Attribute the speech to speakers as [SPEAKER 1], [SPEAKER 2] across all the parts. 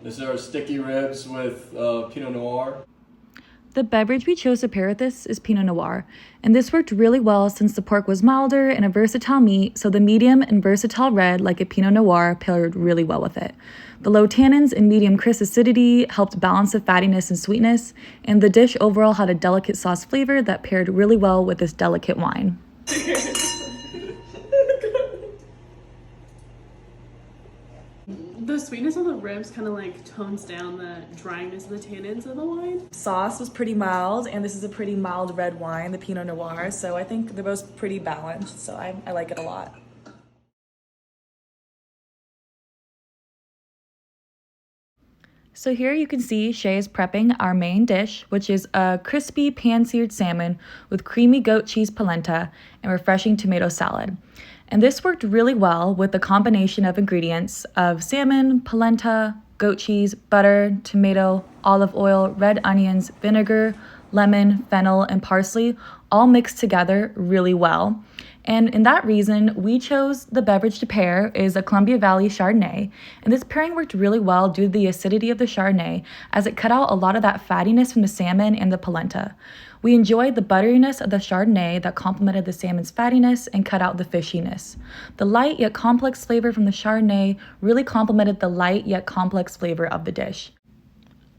[SPEAKER 1] This is our sticky ribs with Pinot Noir.
[SPEAKER 2] The beverage we chose to pair with this is Pinot Noir, and this worked really well since the pork was milder and a versatile meat, so the medium and versatile red, like a Pinot Noir, paired really well with it. The low tannins and medium crisp acidity helped balance the fattiness and sweetness, and the dish overall had a delicate sauce flavor that paired really well with this delicate wine.
[SPEAKER 3] The sweetness of the ribs kind of like tones down the dryness of the tannins of the wine.
[SPEAKER 2] Sauce was pretty mild, and this is a pretty mild red wine, the Pinot Noir, so I think they're both pretty balanced, so I like it a lot. So here you can see Shay is prepping our main dish, which is a crispy pan-seared salmon with creamy goat cheese polenta and refreshing tomato salad. And this worked really well with the combination of ingredients of salmon, polenta, goat cheese, butter, tomato, olive oil, red onions, vinegar, lemon, fennel, and parsley all mixed together really well. And in that reason, we chose the beverage to pair is a Columbia Valley Chardonnay. And this pairing worked really well due to the acidity of the Chardonnay as it cut out a lot of that fattiness from the salmon and the polenta. We enjoyed the butteriness of the Chardonnay that complemented the salmon's fattiness and cut out the fishiness. The light yet complex flavor from the Chardonnay really complemented the light yet complex flavor of the dish.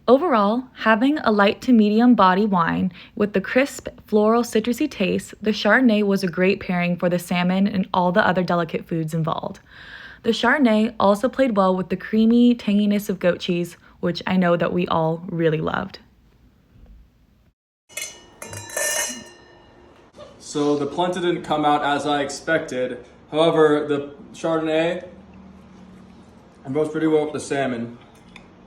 [SPEAKER 2] Overall, having a light to medium body wine with the crisp, floral, citrusy taste, the Chardonnay was a great pairing for the salmon and all the other delicate foods involved. The Chardonnay also played well with the creamy tanginess of goat cheese, which I know that we all really loved.
[SPEAKER 1] So the polenta didn't come out as I expected. However, the Chardonnay goes pretty well with the salmon.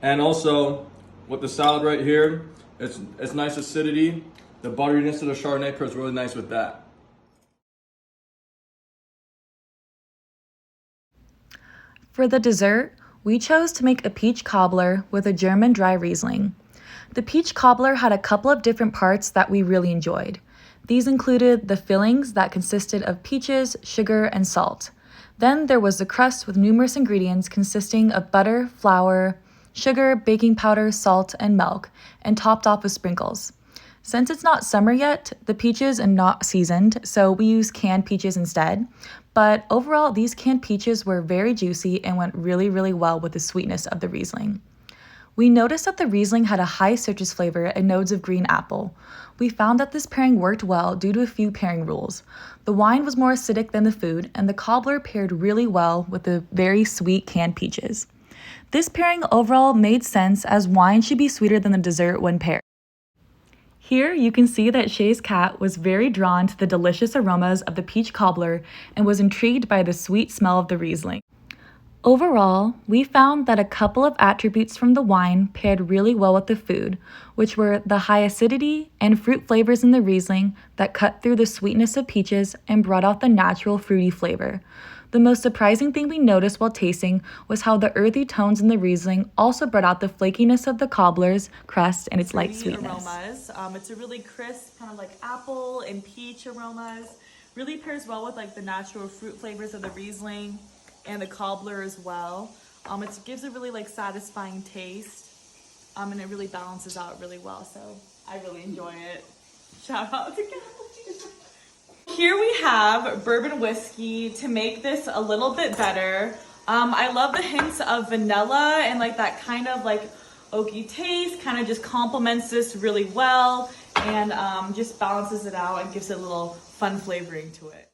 [SPEAKER 1] And also, with the salad right here, it's nice acidity. The butteriness of the Chardonnay pairs really nice with that.
[SPEAKER 2] For the dessert, we chose to make a peach cobbler with a German dry Riesling. The peach cobbler had a couple of different parts that we really enjoyed. These included the fillings that consisted of peaches, sugar, and salt. Then there was the crust with numerous ingredients consisting of butter, flour, sugar, baking powder, salt, and milk, and topped off with sprinkles. Since it's not summer yet, the peaches are not seasoned, so we use canned peaches instead. But overall, these canned peaches were very juicy and went really, really well with the sweetness of the Riesling. We noticed that the Riesling had a high citrus flavor and notes of green apple. We found that this pairing worked well due to a few pairing rules. The wine was more acidic than the food, and the cobbler paired really well with the very sweet canned peaches. This pairing overall made sense as wine should be sweeter than the dessert when paired. Here you can see that Shay's cat was very drawn to the delicious aromas of the peach cobbler and was intrigued by the sweet smell of the Riesling. Overall, we found that a couple of attributes from the wine paired really well with the food, which were the high acidity and fruit flavors in the Riesling that cut through the sweetness of peaches and brought out the natural fruity flavor. The most surprising thing we noticed while tasting was how the earthy tones in the Riesling also brought out the flakiness of the cobbler's crust and its light sweetness.
[SPEAKER 4] Aromas. It's a really crisp, kind of like apple and peach aromas. Really pairs well with like the natural fruit flavors of the Riesling and the cobbler as well. It gives a really like satisfying taste, and it really balances out really well. So I really enjoy it. Shout out to Kathleen. Here we have bourbon whiskey to make this a little bit better. I love the hints of vanilla and like that kind of like oaky taste, kind of just complements this really well and just balances it out and gives it a little fun flavoring to it.